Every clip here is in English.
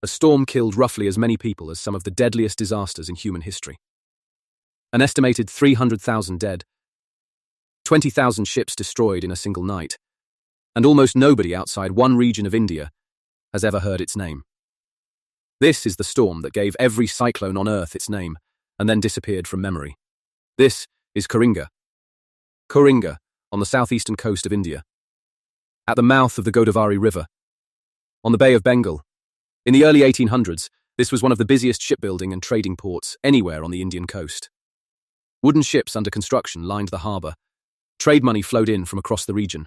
A storm killed roughly as many people as some of the deadliest disasters in human history. An estimated 300,000 dead, 20,000 ships destroyed in a single night, and almost nobody outside one region of India has ever heard its name. This is the storm that gave every cyclone on Earth its name and then disappeared from memory. This is Coringa. Coringa, on the southeastern coast of India, at the mouth of the Godavari River, on the Bay of Bengal. In the early 1800s, this was one of the busiest shipbuilding and trading ports anywhere on the Indian coast. Wooden ships under construction lined the harbour. Trade money flowed in from across the region.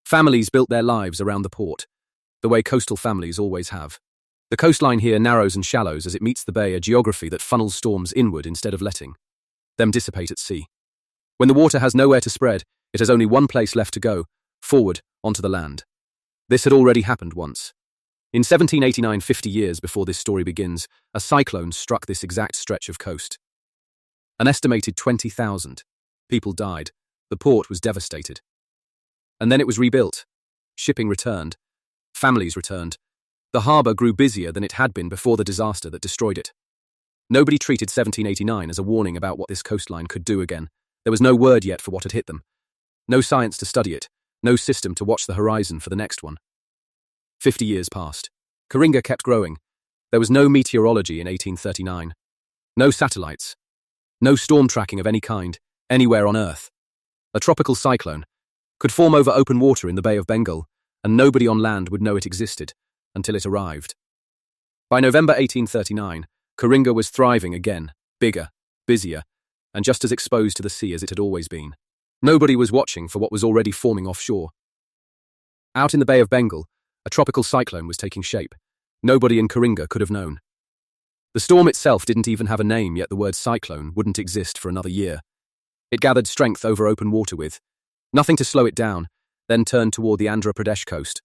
Families built their lives around the port, the way coastal families always have. The coastline here narrows and shallows as it meets the bay, a geography that funnels storms inward instead of letting them dissipate at sea. When the water has nowhere to spread, it has only one place left to go, forward, onto the land. This had already happened once. In 1789, 50 years before this story begins, a cyclone struck this exact stretch of coast. An estimated 20,000 people died. The port was devastated. And then it was rebuilt. Shipping returned. Families returned. The harbour grew busier than it had been before the disaster that destroyed it. Nobody treated 1789 as a warning about what this coastline could do again. There was no word yet for what had hit them. No science to study it. No system to watch the horizon for the next one. 50 years passed. Coringa kept growing. There was no meteorology in 1839. No satellites. No storm tracking of any kind, anywhere on Earth. A tropical cyclone could form over open water in the Bay of Bengal, and nobody on land would know it existed until it arrived. By November 1839, Coringa was thriving again, bigger, busier, and just as exposed to the sea as it had always been. Nobody was watching for what was already forming offshore. Out in the Bay of Bengal, a tropical cyclone was taking shape. Nobody in Coringa could have known. The storm itself didn't even have a name, yet the word cyclone wouldn't exist for another year. It gathered strength over open water with nothing to slow it down, then turned toward the Andhra Pradesh coast.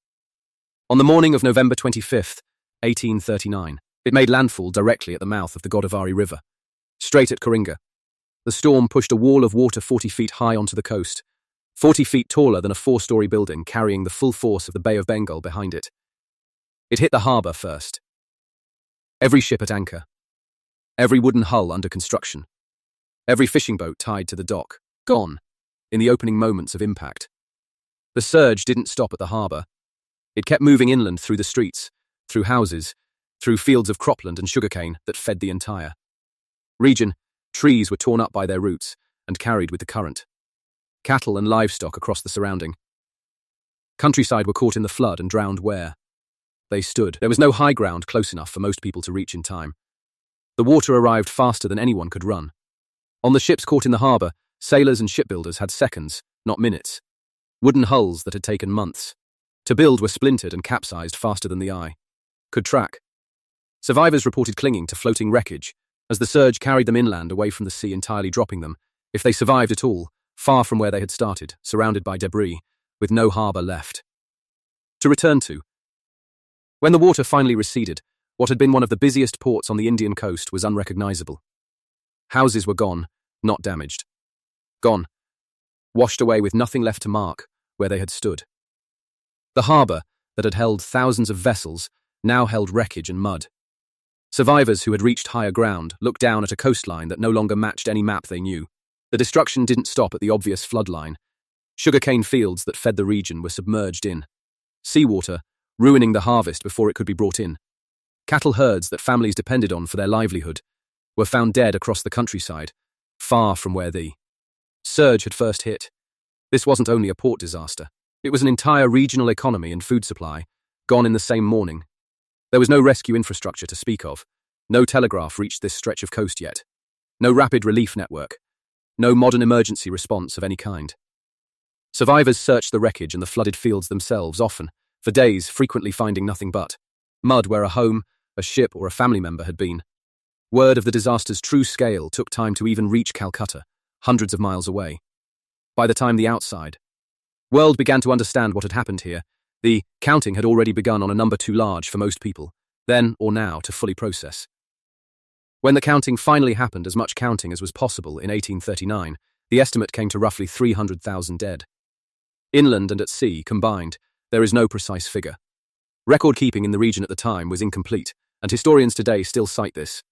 On the morning of November 25th, 1839, it made landfall directly at the mouth of the Godavari River, straight at Coringa. The storm pushed a wall of water 40 feet high onto the coast, 40 feet taller than a 4-story building, carrying the full force of the Bay of Bengal behind it. It hit the harbour first. Every ship at anchor. Every wooden hull under construction. Every fishing boat tied to the dock, gone, in the opening moments of impact. The surge didn't stop at the harbour. It kept moving inland through the streets, through houses, through fields of cropland and sugarcane that fed the entire region. Trees were torn up by their roots and carried with the current. Cattle and livestock across the surrounding countryside were caught in the flood and drowned where they stood. There was no high ground close enough for most people to reach in time. The water arrived faster than anyone could run. On the ships caught in the harbour, sailors and shipbuilders had seconds, not minutes. Wooden hulls that had taken months to build were splintered and capsized faster than the eye could track. Survivors reported clinging to floating wreckage as the surge carried them inland away from the sea, entirely dropping them, if they survived at all, far from where they had started, surrounded by debris, with no harbour left to return to. When the water finally receded, what had been one of the busiest ports on the Indian coast was unrecognisable. Houses were gone, not damaged. Gone. Washed away with nothing left to mark where they had stood. The harbour, that had held thousands of vessels, now held wreckage and mud. Survivors who had reached higher ground looked down at a coastline that no longer matched any map they knew. The destruction didn't stop at the obvious flood line. Sugarcane fields that fed the region were submerged in seawater, ruining the harvest before it could be brought in. Cattle herds that families depended on for their livelihood were found dead across the countryside, far from where the surge had first hit. This wasn't only a port disaster. It was an entire regional economy and food supply, gone in the same morning. There was no rescue infrastructure to speak of. No telegraph reached this stretch of coast yet. No rapid relief network. No modern emergency response of any kind. Survivors searched the wreckage and the flooded fields themselves, often, for days, frequently finding nothing but mud where a home, a ship, or a family member had been. Word of the disaster's true scale took time to even reach Calcutta, hundreds of miles away. By the time the outside world began to understand what had happened here, the counting had already begun on a number too large for most people, then or now, to fully process. When the counting finally happened, as much counting as was possible in 1839, the estimate came to roughly 300,000 dead. Inland and at sea, combined, there is no precise figure. Record-keeping in the region at the time was incomplete, and historians today still cite this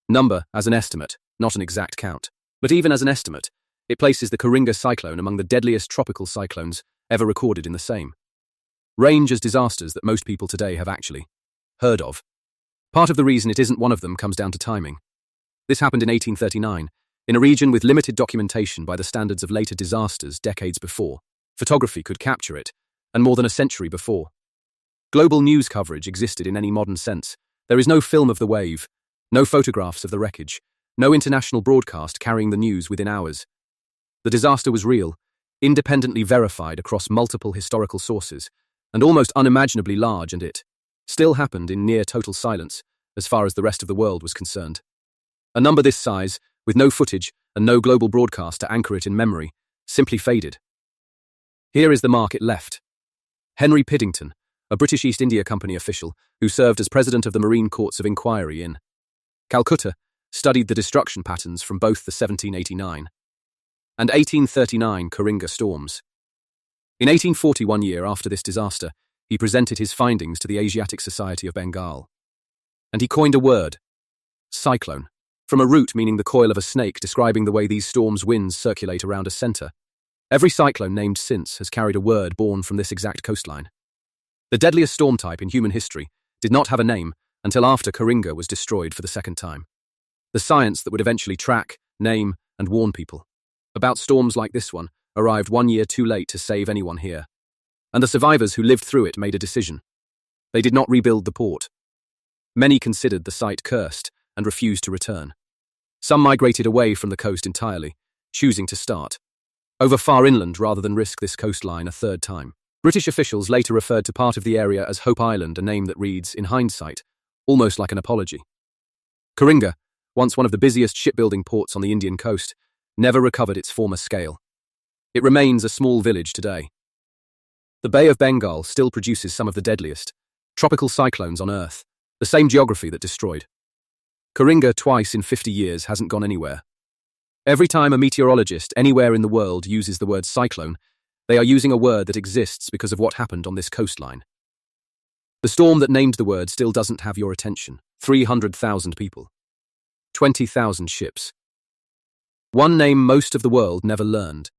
number as an estimate, not an exact count. But even as an estimate, it places the Coringa cyclone among the deadliest tropical cyclones ever recorded in the same range as disasters that most people today have actually heard of. Part of the reason it isn't one of them comes down to timing. This happened in 1839, in a region with limited documentation by the standards of later disasters decades before. Photography could capture it, and more than a century before. Global news coverage existed in any modern sense. There is no film of the wave, no photographs of the wreckage, no international broadcast carrying the news within hours. The disaster was real, independently verified across multiple historical sources, and almost unimaginably large, and it still happened in near total silence as far as the rest of the world was concerned. A number this size, with no footage and no global broadcast to anchor it in memory, simply faded. Here is the mark it left. Henry Piddington, a British East India Company official who served as president of the Marine Courts of Inquiry in Calcutta, studied the destruction patterns from both the 1789 and 1839 Coringa storms. In 1840, 1 year after this disaster, he presented his findings to the Asiatic Society of Bengal. And he coined a word, cyclone, from a root meaning the coil of a snake, describing the way these storms' winds circulate around a centre. Every cyclone named since has carried a word born from this exact coastline. The deadliest storm type in human history did not have a name until after Coringa was destroyed for the second time. The science that would eventually track, name, and warn people about storms like this one arrived 1 year too late to save anyone here. And the survivors who lived through it made a decision. They did not rebuild the port. Many considered the site cursed and refused to return. Some migrated away from the coast entirely, choosing to start over far inland rather than risk this coastline a third time. British officials later referred to part of the area as Hope Island, a name that reads, in hindsight, almost like an apology. Coringa, once one of the busiest shipbuilding ports on the Indian coast, never recovered its former scale. It remains a small village today. The Bay of Bengal still produces some of the deadliest tropical cyclones on Earth, the same geography that destroyed Coringa twice in 50 years hasn't gone anywhere. Every time a meteorologist anywhere in the world uses the word cyclone, they are using a word that exists because of what happened on this coastline. The storm that named the word still doesn't have your attention. 300,000 people. 20,000 ships. One name most of the world never learned.